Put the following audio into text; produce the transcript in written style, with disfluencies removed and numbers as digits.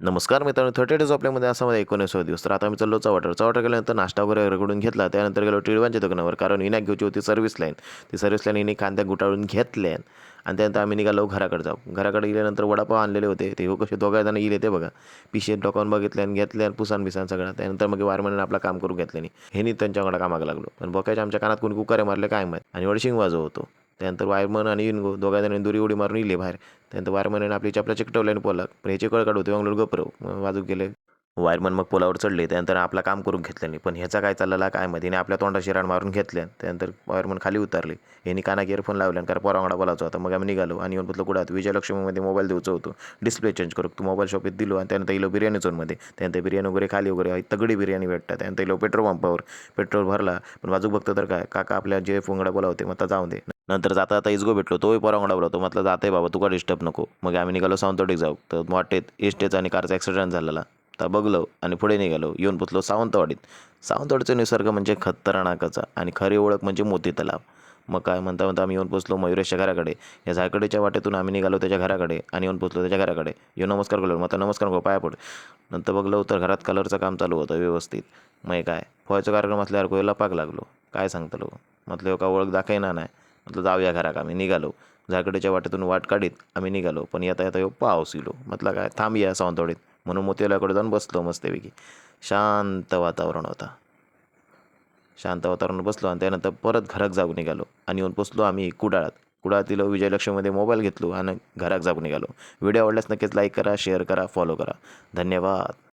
नमस्कार मित्रांनो, 30 डेज आपल्यामध्ये असा माझा 19वा दिवस. तर आता आम्ही चाललो चव्हाट्यावर गेल्यानंतर नाश्ता वगैरे रगडून घेतला. त्यानंतर गेलो टिळवांच्या दुकानावर, कारण विनायक घ्यायची होती सर्व्हिस लाईन. ती सर्व्हिस लाईन हिने कांद्या गुटाळून घेतल्या आणि त्यानंतर आम्ही निघालो घराकडे जाऊ. घराकडे गेल्यानंतर वडापाव आणलेले होते. ते हो कसे दोघा जण येईल ते बघा. पिशेत डोकावून बघितले आणि घेतले आणि पुसान बिसान सगळं. त्यानंतर मग वारमॅनने आपला काम करून घेतलं नाही. ह्यांनी त्यांच्याकडे कामाला लागलो. पण बोकायच्या आमच्या कानात कोणी कुकारे मारले काय माहीत आणि वडशिंग वाजवतो. त्यानंतर वायरमन आणि इनगो दोघा जणांनी दुरी उडी मारून इले बाहेर. त्यानंतर वायरमॅनने आपली चपला चिकटवली आणि पोला. पण ह्याचे कळ काढ होते वांगलोड गपरव वाजूक गेले. वायरमन मग पोलावर चढले. त्यानंतर आपला काम करून घेतलं नाही. पण ह्याचा काय चाललेला काय माहिती नाही. आपल्या तोंडाशी रान मारून घेतल्या. त्यानंतर वायरमन खाली उतरले. यांनी कानात इयरफोन लावले आणि कारण पोरांगडा बोलायचा होता. मग आम्ही निघालो आणि येऊन म्हटलं कुठं विजयलक्ष्मीमध्ये मोबाईल द्यायचं होतं. डिस्प्ले चेंज करू. तू मोबाईल शॉपीत दिलो आणि त्यानंतर इलो बिर्याणी झोनमध्ये. त्यानंतर बिर्याणी वगैरे खाली वगैरे तगडी बिर्याणी भेटतात. त्यानंतर इलो पेट्रोल पंपावर पेट्रोल भरला. पण वाजूक बघतो तर काय काका आपल्या जे फोंगडा बोलावते मग जाऊ दे. नंतर जाता आता इजगो भेटलो. तोही पोरांगडा बोलावतो. म्हटलं जाते बाबा तू का डिस्टर्ब नको. मग आम्ही निघालो सावंतवाडीत जाऊ. तर वाटेत एसटीचा आणि कारचा ॲक्सिडेंट झालेला. तर बघलो आणि पुढे निघालो. येऊन पोचलो सावंतवाडीत. सावंतवाडीचा निसर्ग म्हणजे खतरनाकचा आणि खरी ओळख म्हणजे मोती तलाव. मग काय म्हणता म्हणता आम्ही येऊन पोचलो मयुरेशच्या घराकडे. या झायकडीच्या वाटेतून आम्ही निघालो त्याच्या घराकडे आणि येऊन पोचलो त्याच्या घराकडे. येऊन नमस्कार केलो. मग नमस्कार गो पाया पड. नंतर बघलो तर घरात कलरचं काम चालू होतं व्यवस्थित. मग काय पोहायचा कार्यक्रम असल्यावर कोयला पाक लागलो. काय सांगतलो म्हटलं का ओळख दाखयना नाही. म्हटलं जाऊया घराक आम्ही निघालो. झायकडीच्या वाटेतून वाट काढीत आम्ही निघालो. पण येता येता पाऊस इलो. म्हटलं काय थांबूया सावंतवाडीत. म्हणून मोतीवाल्याकडे जाऊन बसलो मस्तपैकी. शांत वातावरण होता. शांत वातावरण बसलो आणि त्यानंतर परत घरात जाऊन निघालो आणि येऊन पोचलो आम्ही कुडाळात. कुडाळातील विजयलक्ष्मीमध्ये मोबाईल घेतलो आणि घरात जाऊन निघालो. व्हिडिओ आवडल्यास नक्कीच लाईक करा, शेअर करा, फॉलो करा. धन्यवाद.